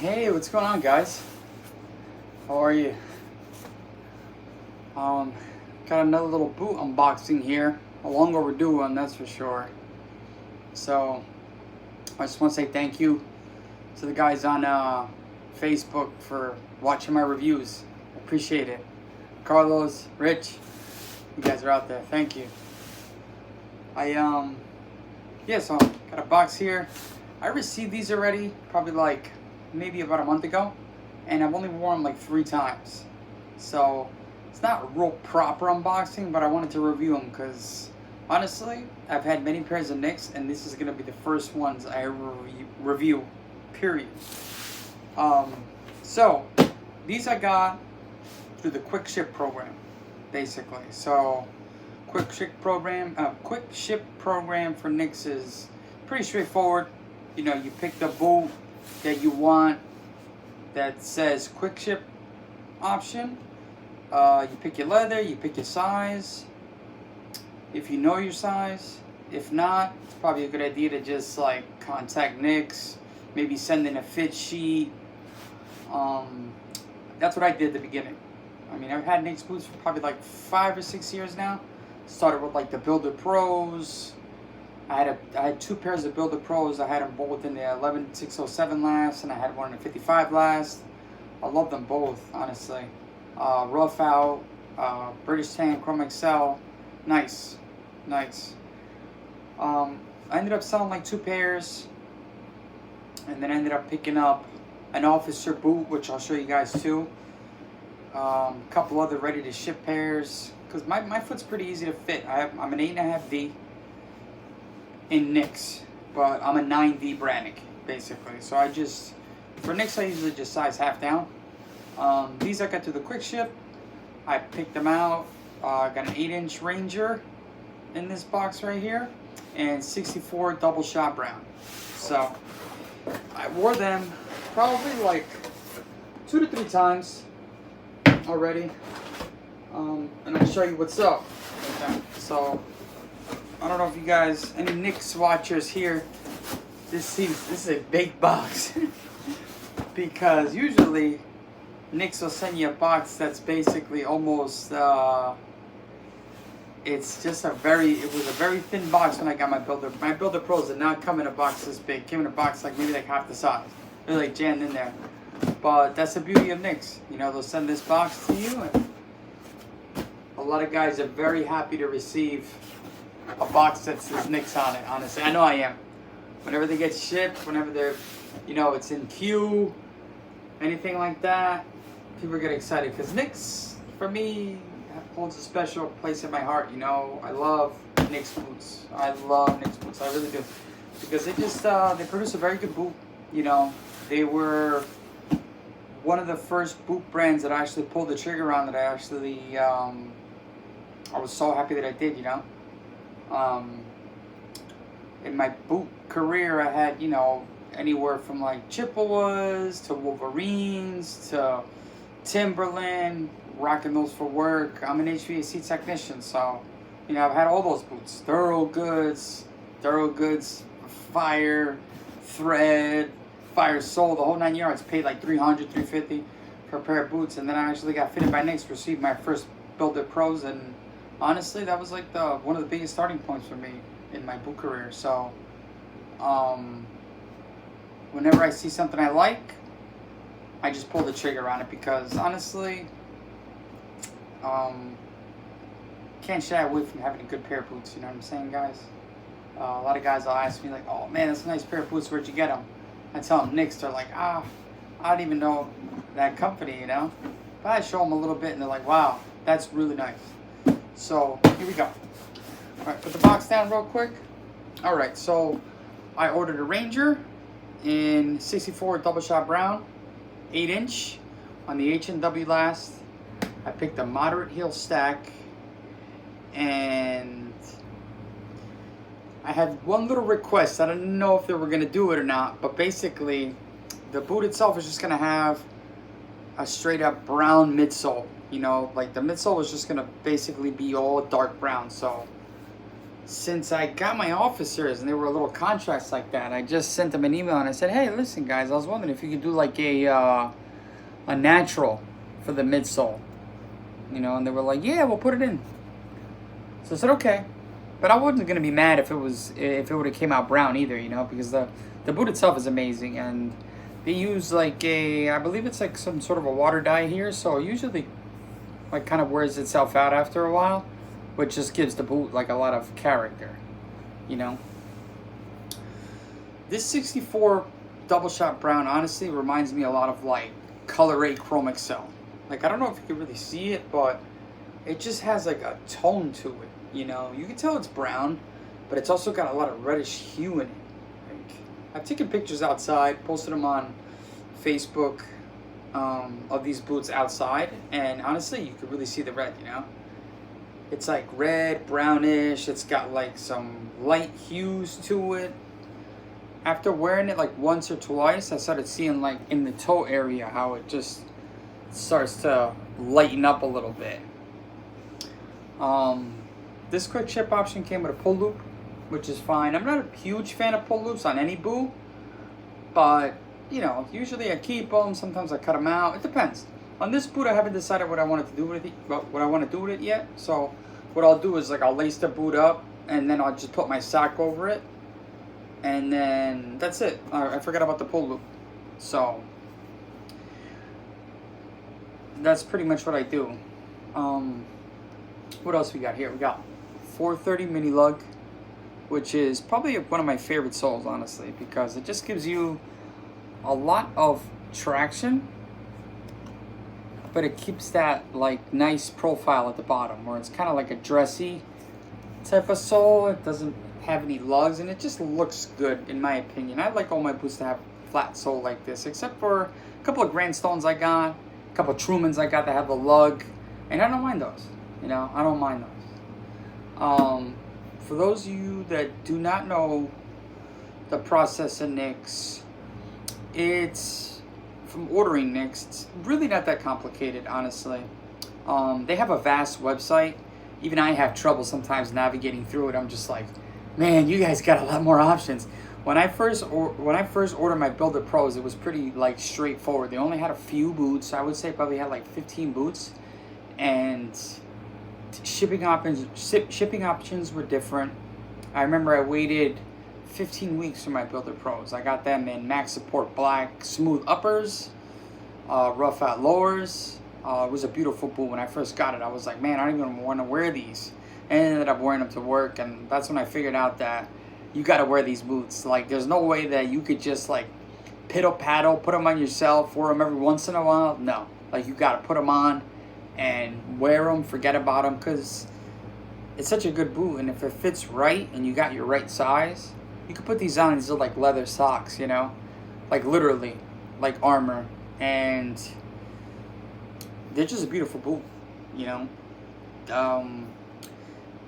Hey, what's going on, guys? How are you? Got another little boot unboxing here. A long overdue one, that's for sure. So, I just want to say thank you to the guys on Facebook for watching my reviews. I appreciate it. Carlos, Rich, you guys are out there. Thank you. So got a box here. I received these already, probably like maybe about a month ago, and I've only worn them like 3 times. So it's not a real proper unboxing, but I wanted to review them because honestly, I've had many pairs of Knicks, and this is gonna be the first ones I review. Period. So these I got through the quick ship program, basically. So quick ship program for Knicks is pretty straightforward. You know, you pick the boot that you want that says quick ship option. You pick your leather, you pick your size, if you know your size. If not, it's probably a good idea to just like contact Knicks, maybe send in a fit sheet. That's what I did at the beginning. I mean, I've had Knicks boots for probably like 5 or 6 years now. Started with like the Builder Pros. I had 2 pairs of Builder Pros. I had them both in the 11607 last, and I had one in the 55 last. I love them both, honestly. Rough Out, British Tan, Chrome XL, nice. I ended up selling like 2 pairs, and then I ended up picking up an officer boot, which I'll show you guys too. A couple other ready to ship pairs, because my foot's pretty easy to fit. I'm an 8.5D in Knicks, but I'm a 9D Brannick, basically. So for Knicks, I usually just size half down. These I got through the quick ship. I picked them out. I got an 8-inch Ranger in this box right here, and 64 double shot brown. So I wore them probably like 2 to 3 times already, and I'll show you what's up with them. So I don't know if you guys, any Knicks watchers here, this is a big box because usually Knicks will send you a box that's basically almost it was a very thin box when I got my Builder Pros did not come in a box this big. It came in a box like maybe like half the size. They're like jammed in there. But that's the beauty of Knicks. You know, they'll send this box to you, and a lot of guys are very happy to receive a box that says Knicks on it, honestly. I know I am. Whenever they get shipped, whenever they're, it's in queue, anything like that, people get excited. Because Knicks, for me, holds a special place in my heart. I love Knicks boots. I really do. Because they produce a very good boot. They were one of the first boot brands that I actually pulled the trigger on, that I was so happy that I did, in my boot career, I had, anywhere from like Chippewas to Wolverines to Timberland, rocking those for work. I'm an HVAC technician, so, I've had all those boots. Thorough Goods, Fire, Thread, Fire Soul, the whole 9 yards. Paid like $300, $350 for a pair of boots, and then I actually got fitted by Knicks, received my first Builder Pros, and honestly, that was like one of the biggest starting points for me in my boot career. So, whenever I see something I like, I just pull the trigger on it, because honestly, can't shy away from having a good pair of boots. You know what I'm saying, guys? A lot of guys will ask me like, "Oh man, that's a nice pair of boots. Where'd you get them?" I tell them Knicks. They're like, I don't even know that company, But I show them a little bit, and they're like, "Wow, that's really nice." So here we go. All right, put the box down real quick. All right, so I ordered a Ranger in 64 double shot brown, 8-inch on the H&W last. I picked a moderate heel stack, and I had one little request. I didn't know if they were gonna do it or not, but basically the boot itself is just gonna have a straight up brown midsole. Like the midsole is just gonna basically be all dark brown. So since I got my officers and they were little contracts like that, I just sent them an email and I said, hey, listen, guys, I was wondering if you could do like a natural for the midsole, you know, and they were like, yeah, we'll put it in. So I said, okay. But I wasn't gonna be mad if it would have came out brown either, you know, because the boot itself is amazing, and they use like I believe it's like some sort of a water dye here, so usually like kind of wears itself out after a while, which just gives the boot like a lot of character, you know. This 64 double shot brown honestly reminds me a lot of like Color 8 Chrome Excel. Like, I don't know if you can really see it, but it just has like a tone to it, you know. You can tell it's brown, but it's also got a lot of reddish hue in it. Like, I've taken pictures outside, posted them on Facebook of these boots outside, and honestly, you can really see the red, you know. It's like red, brownish, it's got like some light hues to it. After wearing it like once or twice, I started seeing like in the toe area how it just starts to lighten up a little bit. This quick ship option came with a pull loop, which is fine. I'm not a huge fan of pull loops on any boot, but you know, usually I keep them. Sometimes I cut them out. It depends. On this boot, I haven't decided what I wanted to do with it, what I want to do with it yet. So what I'll do is like I'll lace the boot up, and then I'll just put my sock over it, and then that's it. I forgot about the pull loop, so that's pretty much what I do. What else we got here? We got 430 mini lug, which is probably one of my favorite soles, honestly, because it just gives you a lot of traction, but it keeps that like nice profile at the bottom, where it's kind of like a dressy type of sole. It doesn't have any lugs, and it just looks good in my opinion. I like all my boots to have flat sole like this, except for a couple of Grandstones I got, a couple of Trumans I got that have the lug, and I don't mind those. You know, I don't mind those. For those of you that do not know the process of Nicks, it's from ordering Nicks. It's really not that complicated, honestly. They have a vast website. Even I have trouble sometimes navigating through it. I'm just like, man, you guys got a lot more options. When I first ordered my Builder Pros, it was pretty like straightforward. They only had a few boots. I would say probably had like 15 boots, and shipping options were different. I remember I waited 15 weeks for my Builder Pros. I got them in max support black, smooth uppers, rough out lowers. It was a beautiful boot. When I first got it, I was like, man, I don't even want to wear these. And I ended up wearing them to work, and that's when I figured out that you got to wear these boots. Like, there's no way that you could just like piddle paddle, put them on yourself, wear them every once in a while. No, like you got to put them on and wear them, forget about them, because it's such a good boot. And if it fits right and you got your right size, you could put these on. These are like leather socks, you know, like literally like armor, and they're just a beautiful boot, you know.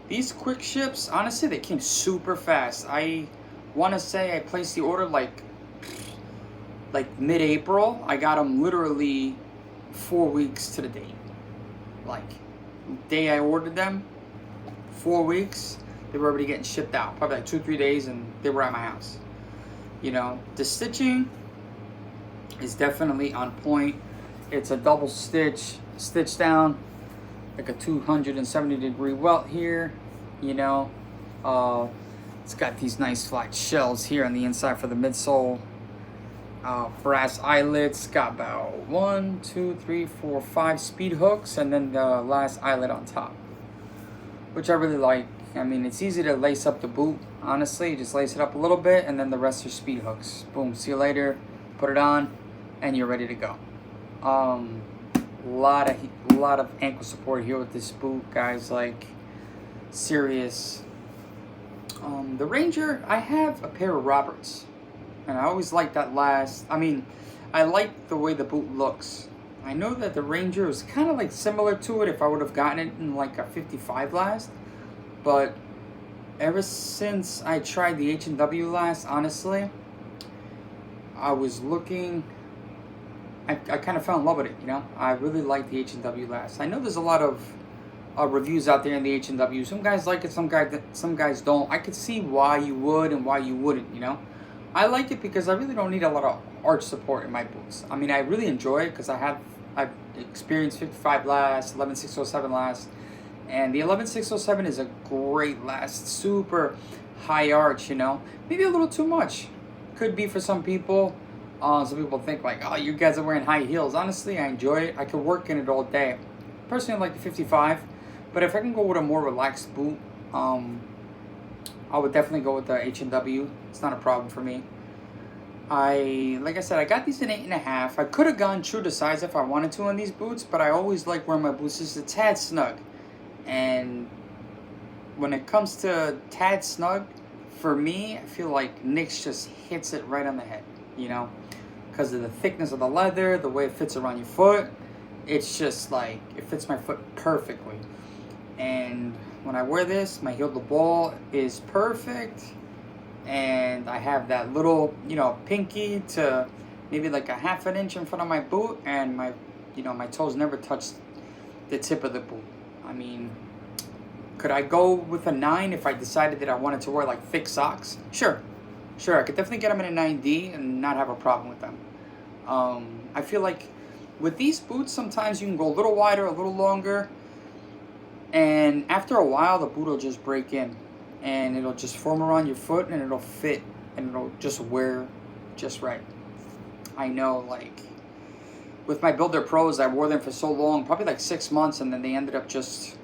These quick ships, honestly, they came super fast. I want to say I placed the order like mid-April. I got them literally 4 weeks to the date. Like, day I ordered them, 4 weeks, they were already getting shipped out. Probably like 2-3 days, and they were at my house. You know, the stitching is definitely on point. It's a double stitch down, like a 270-degree welt here, you know. It's got these nice flat shells here on the inside for the midsole. Brass eyelets, got about 1, 2, 3, 4, 5 speed hooks, and then the last eyelet on top, which I really like. I mean, it's easy to lace up the boot, honestly. You just lace it up a little bit, and then the rest are speed hooks. Boom, see you later, put it on, and you're ready to go. Lot of ankle support here with this boot, guys, like serious. The Ranger, I have a pair of Roberts, and I always like that last. I mean, I like the way the boot looks. I know that the Ranger is kind of like similar to it if I would have gotten it in like a 55 last, but ever since I tried the H&W last, honestly, I was looking. I kind of fell in love with it, you know. I really like the H&W last. I know there's a lot of reviews out there in the H&W. Some guys like it, some guys don't. I could see why you would and why you wouldn't, you know. I like it because I really don't need a lot of arch support in my boots. I mean, I really enjoy it because I've experienced 55 last, 11607 last, and the 11607 is a great last, super high arch, you know. Maybe a little too much. Could be for some people. Some people think like, oh, you guys are wearing high heels. Honestly, I enjoy it. I could work in it all day. Personally, I like the 55, but if I can go with a more relaxed boot, I would definitely go with the H&W. It's not a problem for me. Like I said, I got these in 8.5. I could have gone true to size if I wanted to on these boots, but I always like wearing my boots just a tad snug. And when it comes to tad snug, for me, I feel like Nick's just hits it right on the head, you know, because of the thickness of the leather, the way it fits around your foot. It's just like, it fits my foot perfectly. And when I wear this, my heel to ball is perfect. And I have that little, you know, pinky to maybe like a half an inch in front of my boot. And my, you know, my toes never touch the tip of the boot. I mean, could I go with a 9 if I decided that I wanted to wear like thick socks? Sure. I could definitely get them in a 9D and not have a problem with them. I feel like with these boots, sometimes you can go a little wider, a little longer. And after a while, the boot will just break in. And it'll just form around your foot and it'll fit. And it'll just wear just right. I know, like, with my Builder Pros, I wore them for so long, probably like 6 months. And then they ended up just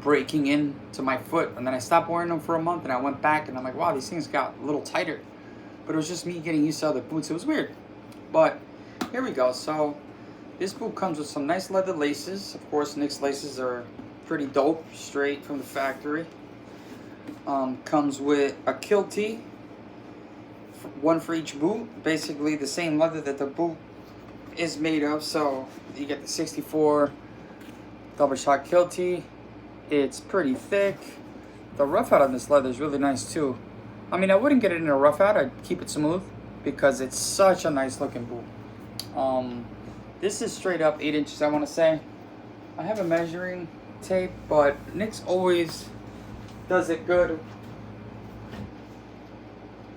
breaking into my foot. And then I stopped wearing them for a month. And I went back and I'm like, wow, these things got a little tighter. But it was just me getting used to other boots. It was weird. But here we go. So this boot comes with some nice leather laces. Of course, Nick's laces are pretty dope, straight from the factory. Comes with a kiltie, one for each boot. Basically the same leather that the boot is made of. So you get the 64 double shot kiltie. It's pretty thick. The rough out on this leather is really nice too. I mean, I wouldn't get it in a rough out. I'd keep it smooth because it's such a nice looking boot. This is straight up 8 inches, I want to say. I have a measuring tape, but Nick's always does it good.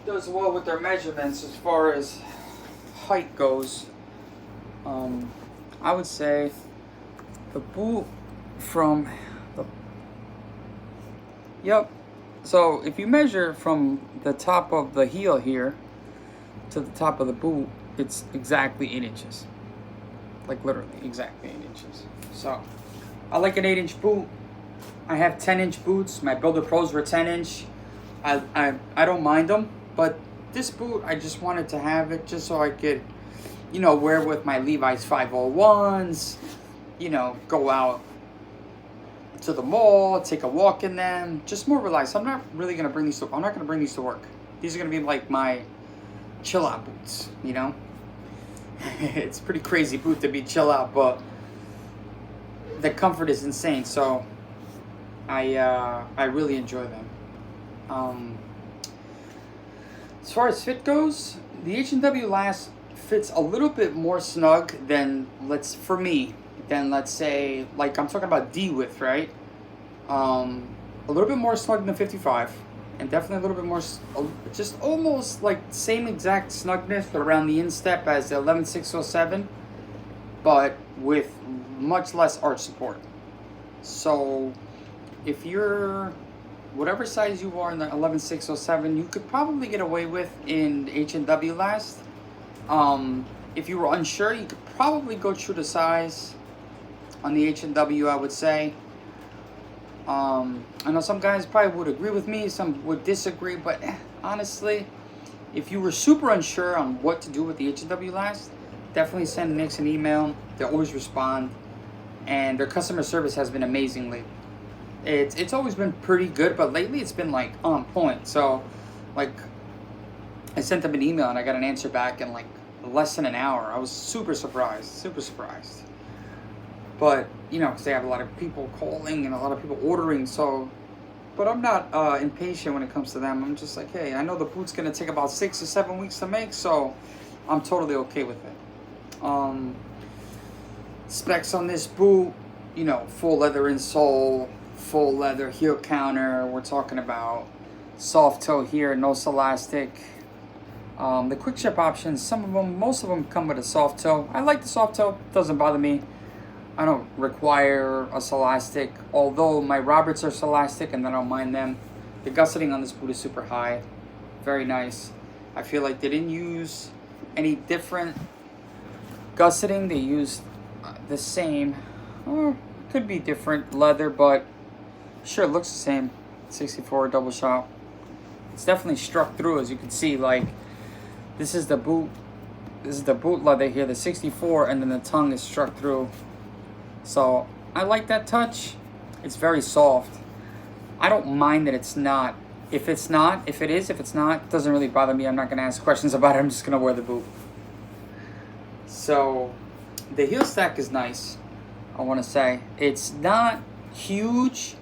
Does well with their measurements as far as height goes. I would say the boot from the... Yep. So if you measure from the top of the heel here to the top of the boot, it's exactly 8 inches. Like literally exactly 8 inches. So I like an 8-inch boot. I have 10-inch boots. My Builder Pros were 10-inch. I don't mind them, but this boot, I just wanted to have it just so I could, you know, wear with my Levi's 501s, you know, go out to the mall, take a walk in them, just more relaxed. I'm not really gonna bring these to. I'm not gonna bring these to work. These are gonna be like my chill out boots, you know. It's a pretty crazy boot to be chill out, but the comfort is insane. So I really enjoy them. As far as fit goes, the H&W Last fits a little bit more snug than let's say, like I'm talking about D width, right? A little bit more snug than 55, and definitely a little bit more, just almost like same exact snugness around the instep as the 11607, but with much less arch support. So if you're whatever size you are in the 11607, you could probably get away with in H&W Last. If you were unsure, you could probably go true to size on the H&W, I would say. I know some guys probably would agree with me, some would disagree, but honestly, if you were super unsure on what to do with the H&W Last, definitely send Nick's an email. They always respond, and their customer service has been amazing lately. It's always been pretty good, but lately it's been like on point. So like I sent them an email and I got an answer back in like less than an hour. I was super surprised. But you know, because they have a lot of people calling and a lot of people ordering, so but I'm not impatient when it comes to them. I'm just like, hey, I know the boot's gonna take about 6 or 7 weeks to make, so I'm totally okay with it. Specs on this boot, you know, full leather insole, full leather heel counter. We're talking about soft toe here, no elastic. The quick ship options, some of them, most of them come with a soft toe. I like the soft toe, doesn't bother me. I don't require a elastic, although my Roberts are elastic and I don't mind them. The gusseting on this boot is super high, very nice. I feel like they didn't use any different gusseting, they used the same, or could be different leather, but sure, it looks the same. 64 double shot. It's definitely struck through, as you can see. Like, this is the boot leather here, the 64, and then the tongue is struck through. So I like that touch. It's very soft. I don't mind that it's not. If it's not, if it is, if it's not, it doesn't really bother me. I'm not gonna ask questions about it. I'm just gonna wear the boot. So the heel stack is nice, I want to say. It's not huge,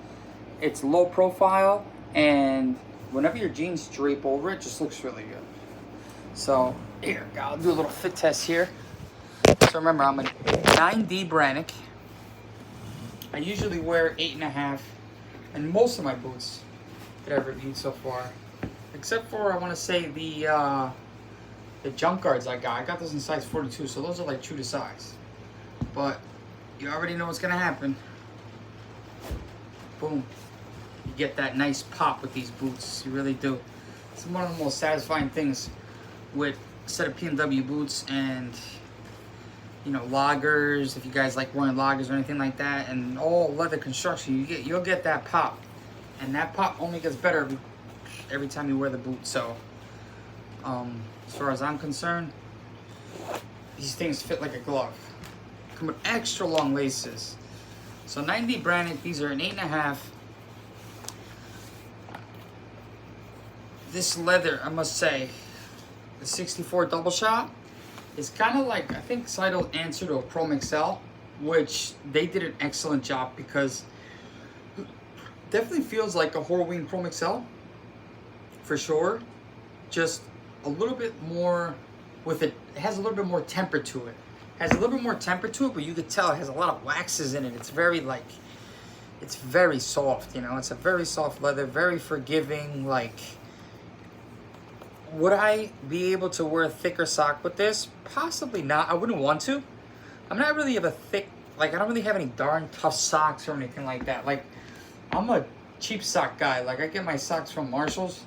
it's low profile, and whenever your jeans drape over it, just looks really good. So here, I'll do a little fit test here. So remember, I'm a 9D Brannick. I usually wear 8.5, and most of my boots that I've reviewed so far, except for, I want to say, the jump guards I got those in size 42, so those are like true to size. But you already know what's gonna happen. Boom. You get that nice pop with these boots. You really do. It's one of the most satisfying things with a set of PNW boots and, you know, loggers, if you guys like wearing loggers or anything like that, and all leather construction, you'll get that pop. And that pop only gets better every time you wear the boot. So as far as I'm concerned, these things fit like a glove. Come with extra long laces. So 9D Brannick, these are an 8.5. This leather, I must say, the 64 double shot is kind of like, I think, Seidel's answer to a Chrome XL, which they did an excellent job, because it definitely feels like a Horween Chrome XL, for sure. Just a little bit more with it. It has a little bit more temper to it. Has a little bit more temper to it, but you could tell it has a lot of waxes in it. It's very, like, it's very soft, you know. It's a very soft leather, very forgiving. Like, would I be able to wear a thicker sock with this? Possibly not. I wouldn't want to. I'm not really of a thick, like, I don't really have any darn tough socks or anything like that. Like, I'm a cheap sock guy. Like, I get my socks from Marshall's.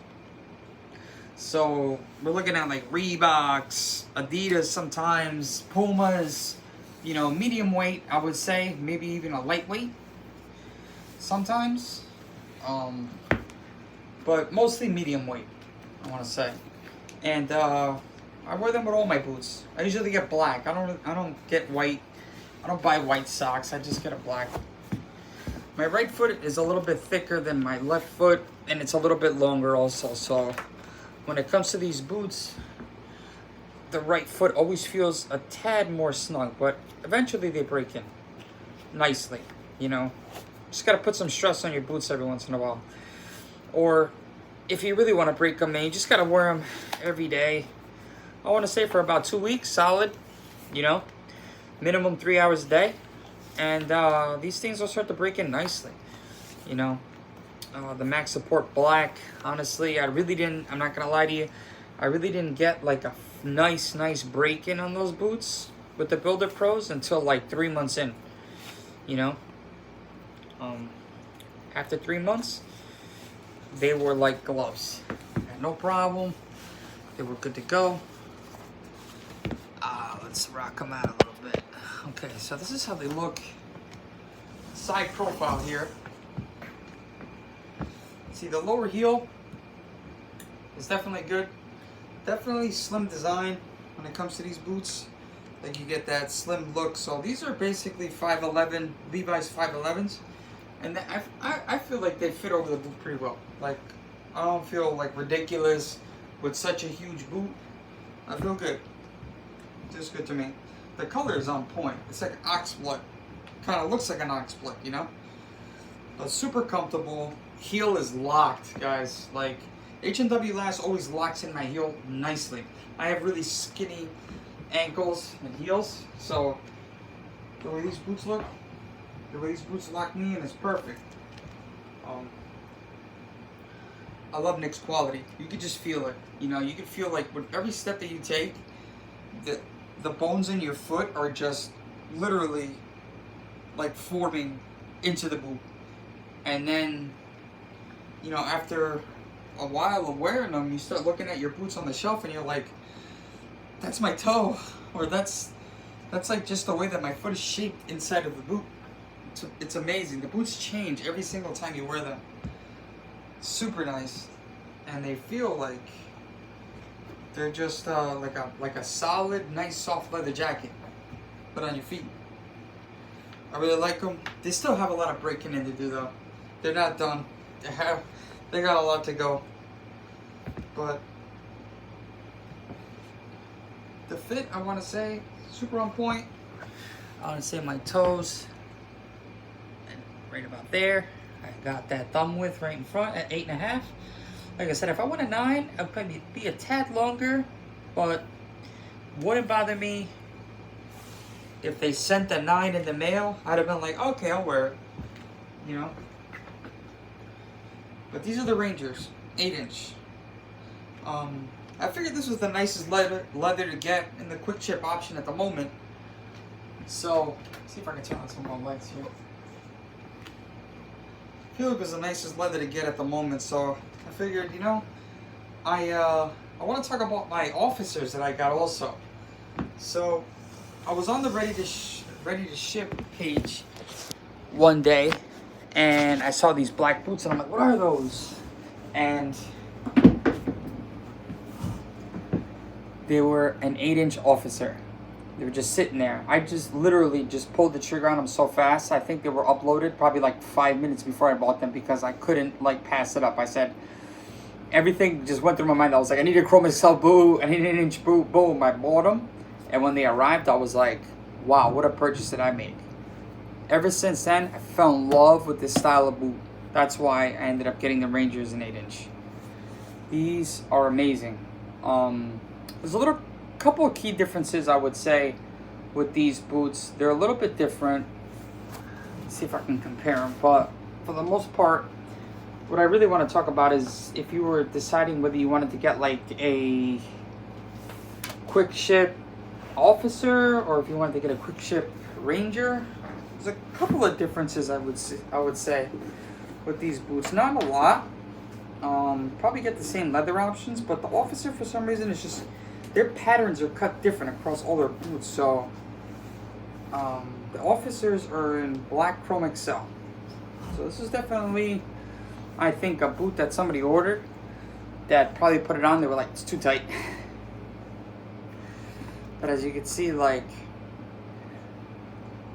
So we're looking at like Reeboks, Adidas sometimes, Pumas, you know, medium weight, I would say, maybe even a lightweight sometimes, but mostly medium weight, I want to say. And I wear them with all my boots. I usually get black. I don't get white. I don't buy white socks. I just get a black. My right foot is a little bit thicker than my left foot, and it's a little bit longer also. So when it comes to these boots, the right foot always feels a tad more snug, but eventually they break in nicely, you know. Just gotta put some stress on your boots every once in a while. Or if you really want to break them, man, you just gotta wear them every day. I want to say for about 2 weeks, solid, you know, minimum 3 hours a day, and these things will start to break in nicely, you know. The Max Support Black, honestly, I'm not gonna lie to you, I really didn't get like a nice break in on those boots with the Builder Pros until like 3 months in, you know. After 3 months, they were like gloves. No problem. They were good to go. Let's rock them out a little bit. Okay, so this is how they look. Side profile here. See, the lower heel is definitely good. Definitely slim design when it comes to these boots. Like, you get that slim look. So these are basically 5'11", Levi's 5'11s. And I feel like they fit over the boot pretty well. Like, I don't feel like ridiculous with such a huge boot. I feel good. Just good to me. The color is on point. It's like oxblood. Kind of looks like an oxblood, you know? But super comfortable. Heel is locked, guys. Like, H&W Last always locks in my heel nicely. I have really skinny ankles and heels, so the way these boots look, The way these boots lock me in is perfect. I love Nick's quality. You could just feel it. You know, you could feel like with every step that you take, the bones in your foot are just literally like forming into the boot. And then, you know, after a while of wearing them, you start looking at your boots on the shelf and you're like, that's my toe. Or that's like just the way that my foot is shaped inside of the boot. It's amazing. The boots change every single time you wear them. Super nice. And they feel like they're just like a solid, nice, soft leather jacket. Put on your feet. I really like them. They still have a lot of breaking in to do though. They're not done. They got a lot to go. But the fit, I want to say, super on point. I want to say my toes, and right about there. I got that thumb width right in front at 8.5. Like I said, if I went a 9, I'd probably be a tad longer, but wouldn't bother me if they sent the 9 in the mail. I'd have been like, okay, I'll wear it, you know. But these are the Rangers, 8-inch. I figured this was the nicest leather to get in the quick chip option at the moment. So, let's see if I can turn on some more lights here. I feel like it was the nicest leather to get at the moment, so I figured, you know, I want to talk about my officers that I got also. So, I was on the ready to ship page one day, and I saw these black boots, and I'm like, what are those? And they were an 8-inch officer. They were just sitting there. I just literally just pulled the trigger on them so fast. I think they were uploaded probably like 5 minutes before I bought them because I couldn't like pass it up. I said, everything just went through my mind. I was like, I need a Chrome Excel boot. I need an 8-inch boot. Boom, I bought them. And when they arrived, I was like, wow, what a purchase did I make. Ever since then, I fell in love with this style of boot. That's why I ended up getting the Rangers in 8-inch. These are amazing. There's a couple of key differences I would say with these boots. They're a little bit different. Let's see if I can compare them. But for the most part, what I really want to talk about is if you were deciding whether you wanted to get like a quick ship officer or if you wanted to get a quick ship Ranger. There's a couple of differences I would say with these boots. Not a lot. Probably get the same leather options, but the officer for some reason is just their patterns are cut different across all their boots. So the officers are in black Chrome Excel. So this is definitely, I think, a boot that somebody ordered that probably put it on. They were like, it's too tight. But as you can see, like,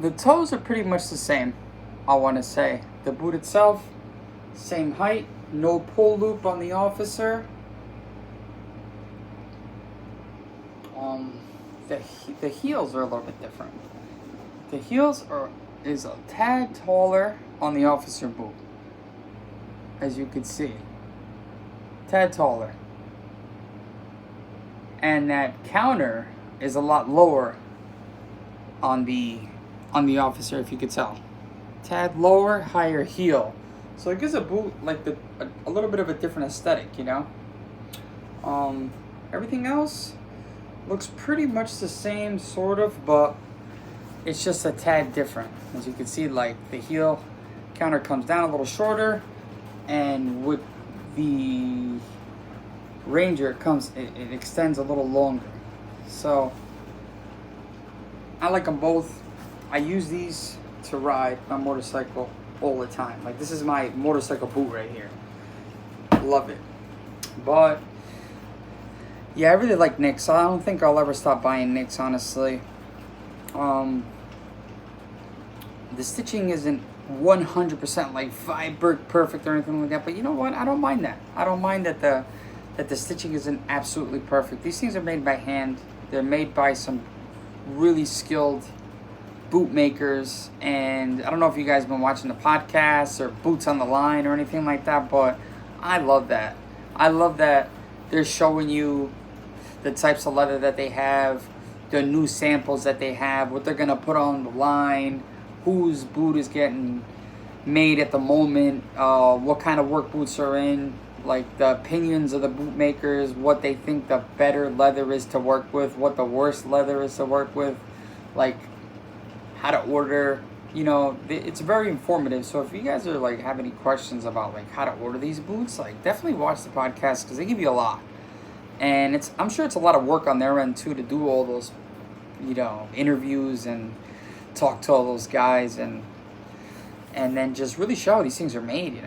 the toes are pretty much the same, I want to say. The boot itself, same height, no pull loop on the officer. The heels are a little bit different. The heels is a tad taller on the officer boot, as you can see. Tad taller. And that counter is a lot lower on the officer, if you could tell. Tad lower, higher heel. So it gives a boot like a little bit of a different aesthetic, you know. Everything else looks pretty much the same, sort of, but it's just a tad different. As you can see, like the heel counter comes down a little shorter, and with the Ranger it extends a little longer. So I like them both. I use these to ride my motorcycle all the time. Like, this is my motorcycle boot right here. Love it. But yeah, I really like Nick's. I don't think I'll ever stop buying Nick's, honestly. The stitching isn't 100% like Viberg perfect or anything like that, but you know what? I don't mind that. I don't mind that the stitching isn't absolutely perfect. These things are made by hand. They're made by some really skilled boot makers, and I don't know if you guys have been watching the podcasts or Boots on the Line or anything like that, but I love that. I love that they're showing you the types of leather that they have, the new samples that they have, what they're gonna put on the line, whose boot is getting made at the moment, what kind of work boots are in, like the opinions of the boot makers, what they think the better leather is to work with, what the worst leather is to work with, like how to order. It's very informative. So if you guys are like have any questions about like how to order these boots, like definitely watch the podcast because they give you a lot. And I'm sure it's a lot of work on their end too to do all those, interviews and talk to all those guys and then just really show how these things are made.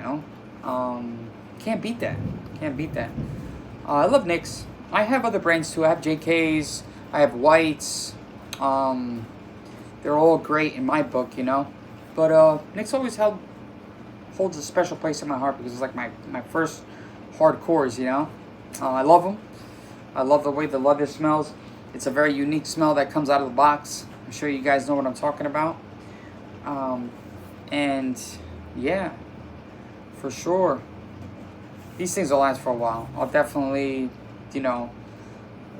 Can't beat that. Can't beat that. I love Nicks. I have other brands too. I have JKs. I have Whites. They're all great in my book, But Nicks always holds a special place in my heart because it's like my first hardcores, I love them. I love the way the leather smells. It's a very unique smell that comes out of the box. I'm sure you guys know what I'm talking about. And yeah, for sure. These things will last for a while. I'll definitely,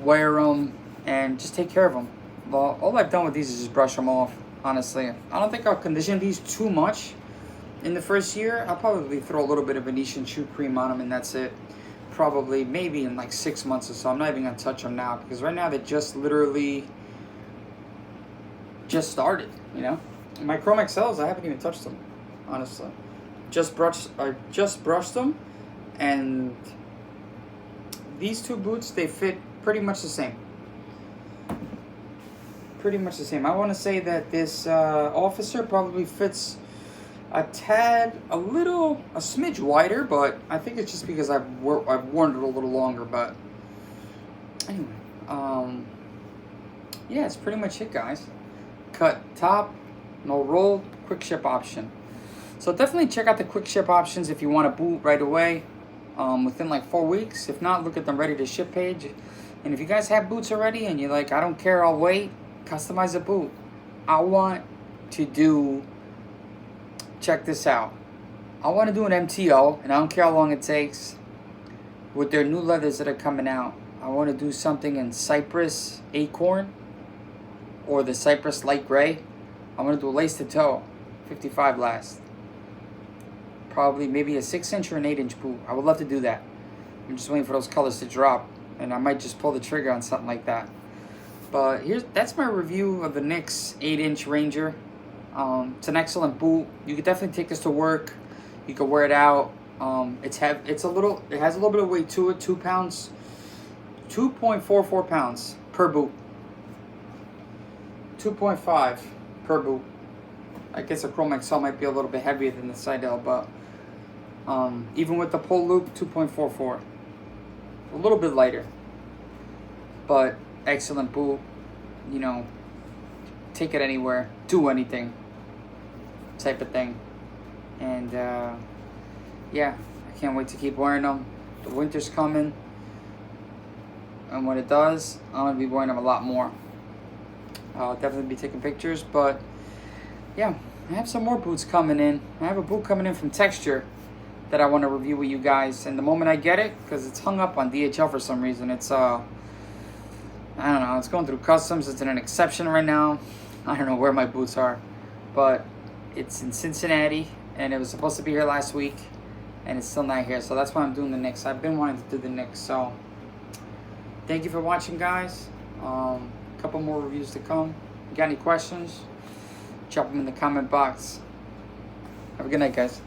wear them and just take care of them. Well, all I've done with these is just brush them off, honestly. I don't think I'll condition these too much in the first year. I'll probably throw a little bit of Venetian shoe cream on them and that's it. Probably maybe in like 6 months or so. I'm not even going to touch them now because right now they just literally just started, My Chrome XLs, I haven't even touched them, honestly. I just brushed them, and these two boots, they fit pretty much the same. Pretty much the same. I want to say that this Officer probably fits a smidge wider, but I think it's just because I've worn it a little longer. But anyway, yeah, it's pretty much it, guys. Cut top, no roll, quick ship option. So definitely check out the quick ship options if you want a boot right away, within like 4 weeks. If not, look at the ready to ship page. And if you guys have boots already and you're like, I don't care, I'll wait, customize a boot. I want to do, check this out. I want to do an MTO, and I don't care how long it takes. With their new leathers that are coming out, I want to do something in Cypress Acorn or the Cypress Light Gray. I want to do a lace to toe, 55 last. Probably maybe a 6-inch or an 8-inch boot. I would love to do that. I'm just waiting for those colors to drop, and I might just pull the trigger on something like that. But that's my review of the Nicks 8-inch Ranger. It's an excellent boot. You could definitely take this to work. You could wear it out. It has a little bit of weight to it. 2 pounds, 2.44 pounds per boot. 2.5 per boot. I guess a Chrome XL might be a little bit heavier than the Seidel, but even with the pull loop, 2.44. A little bit lighter, but excellent boot. Take it anywhere, do anything, type of thing. And yeah, I can't wait to keep wearing them. The winter's coming, and when it does, I'm gonna be wearing them a lot more. I'll definitely be taking pictures, but yeah, I have some more boots coming in. I have a boot coming in from Texture that I want to review with you guys. And the moment I get it, because it's hung up on DHL for some reason, it's I don't know, it's going through customs. It's in an exception right now. I don't know where my boots are, but it's in Cincinnati, and it was supposed to be here last week, and it's still not here. So that's why I'm doing the Nicks. I've been wanting to do the Nicks. So thank you for watching, guys. A couple more reviews to come. Got any questions? Drop them in the comment box. Have a good night, guys.